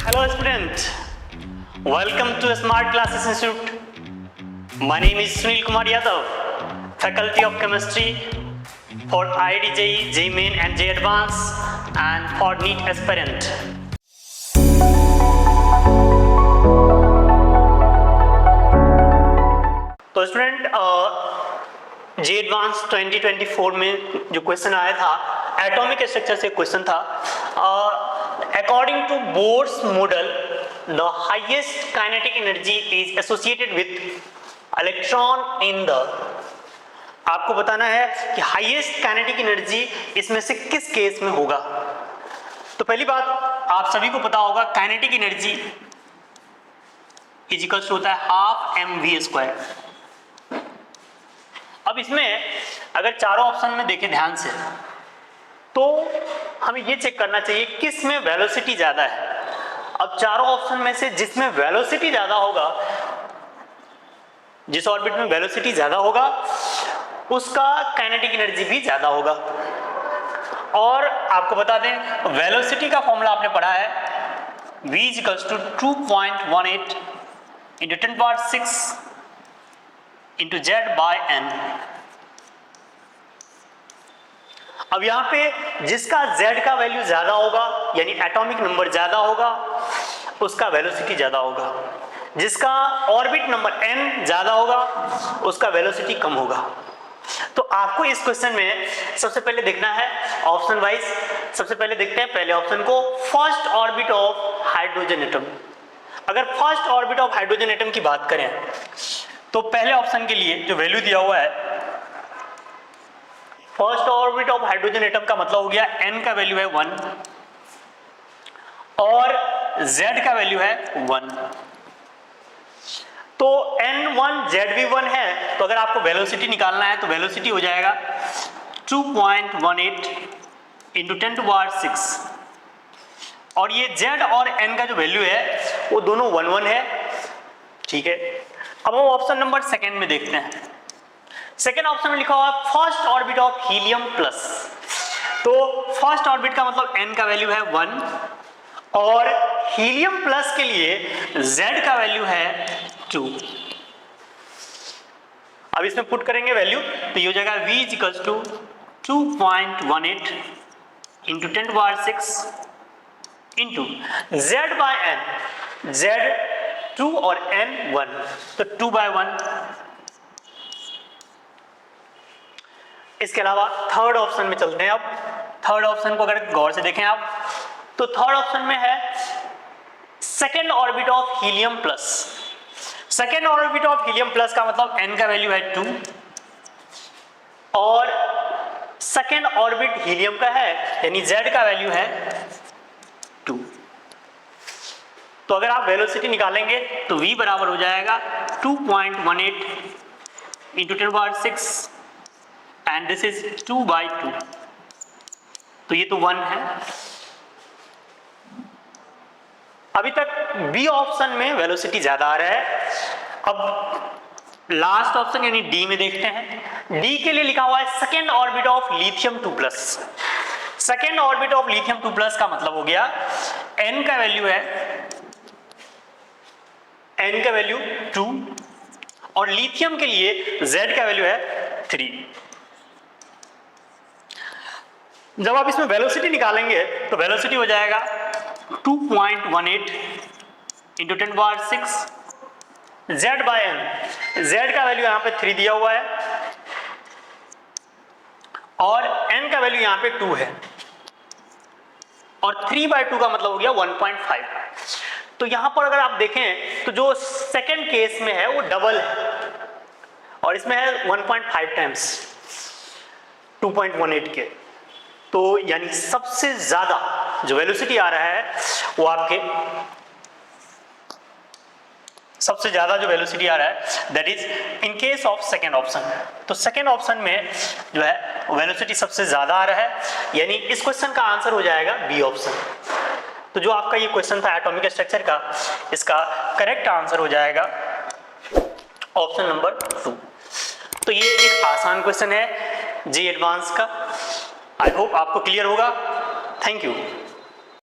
Hello student, welcome to Smart Classes Institute. My name is Sunil Kumar Yadav, Faculty of Chemistry for IIT JEE, JEE Main and JEE Advanced and for NEET aspirant. तो student JEE Advanced 2024 में जो question आया था atomic structure से question था. According to Bohr's model, the highest kinetic energy is associated with electron in the. आपको बताना है कि हाईएस्ट काइनेटिक एनर्जी इसमें से किस केस में होगा. तो पहली बात आप सभी को पता होगा kinetic energy is equal to होता है हाफ mv². अब इसमें अगर चारों ऑप्शन में देखें ध्यान से तो हमें ये चेक करना चाहिए किस में वेलोसिटी ज्यादा है. अब चारों ऑप्शन में से जिसमें वेलोसिटी ज्यादा होगा, जिस ऑर्बिट में वेलोसिटी ज्यादा होगा उसका काइनेटिक एनर्जी भी ज्यादा होगा. और आपको बता दें वेलोसिटी का फॉर्मूला आपने पढ़ा है v = 2.18 × 10⁻⁶ × z/n. अब यहां पे जिसका z का वैल्यू ज्यादा होगा यानी एटॉमिक नंबर ज्यादा होगा उसका वेलोसिटी ज्यादा होगा. जिसका ऑर्बिट नंबर n ज्यादा होगा उसका वेलोसिटी कम होगा. तो आपको इस क्वेश्चन में सबसे पहले देखना है ऑप्शन वाइज. सबसे पहले देखते हैं पहले ऑप्शन को, first orbit of hydrogen atom. अगर first orbit of hydrogen atom की बात करें तो पहले ऑप्शन के लिए जो वैल्यू दिया हुआ है first orbit of hydrogen atom का मतलब हो गया n का वैल्यू है 1 और z का वैल्यू है 1. तो n1 z भी 1 है तो अगर आपको वेलोसिटी निकालना है तो वेलोसिटी हो जाएगा 2.18 × 10⁻⁶. और ये z और n का जो वैल्यू है वो दोनों 1 1 है. ठीक है, अब हम ऑप्शन नंबर सेकेंड में देखते हैं. सेकेंड ऑप्शन में लिखा हुआ है first orbit of helium plus. तो फर्स्ट ऑर्बिट का मतलब n का वैल्यू है 1 और हीलियम प्लस के लिए z का वैल्यू है 2. अब इसमें पुट करेंगे वैल्यू तो ये हो जाएगा v = 2.18 × 10⁻⁶ × z/n. z 2 और n 1 तो 2/1. इसके अलावा थर्ड ऑप्शन में चलते हैं. अब थर्ड ऑप्शन को अगर गौर से देखें आप तो थर्ड ऑप्शन में है second orbit of helium plus. Second orbit of helium plus का मतलब n का वैल्यू है 2 और सेकेंड ऑर्बिट हीलियम का है यानी z का वैल्यू है 2. तो अगर आप वेलोसिटी निकालेंगे तो v बराबर हो जाएगा 2.18 × 10⁻⁶ एंड दिस इज 2/2. तो ये तो 1 है. अभी तक बी ऑप्शन में वेलोसिटी ज्यादा आ रहा है. अब लास्ट ऑप्शन यानी डी में देखते हैं. डी के लिए लिखा हुआ है second orbit of lithium 2+. Second orbit of lithium 2+ का मतलब हो गया n का वैल्यू है n का वैल्यू 2 और लिथियम के लिए z का वैल्यू है 3. जब आप इसमें वेलोसिटी निकालेंगे तो वेलोसिटी हो जाएगा 2.18 × 10⁻⁶ z/n. z का वैल्यू यहां पे 3 दिया हुआ है और n का वैल्यू यहां पे 2 है और 3/2 का मतलब हो गया 1.5. तो यहां पर अगर आप देखें तो जो सेकंड केस में है वो डबल है और इसमें है 1.5 टाइम्स 2.18 के. तो यानी सबसे ज्यादा जो वेलोसिटी आ रहा है वो आपके सबसे ज्यादा जो वेलोसिटी आ रहा है that is in case of second option. तो सेकेंड ऑप्शन में जो है वेलोसिटी सबसे ज्यादा आ रहा है यानी इस क्वेश्चन का आंसर हो जाएगा बी ऑप्शन. तो जो आपका ये क्वेश्चन था एटॉमिक स्ट्रक्चर का, इसका करेक्ट आंसर हो जाएगा ऑप्शन नंबर 2. तो ये एक आसान क्वेश्चन है JEE एडवांस का. आई होप आपको क्लियर होगा. Thank you.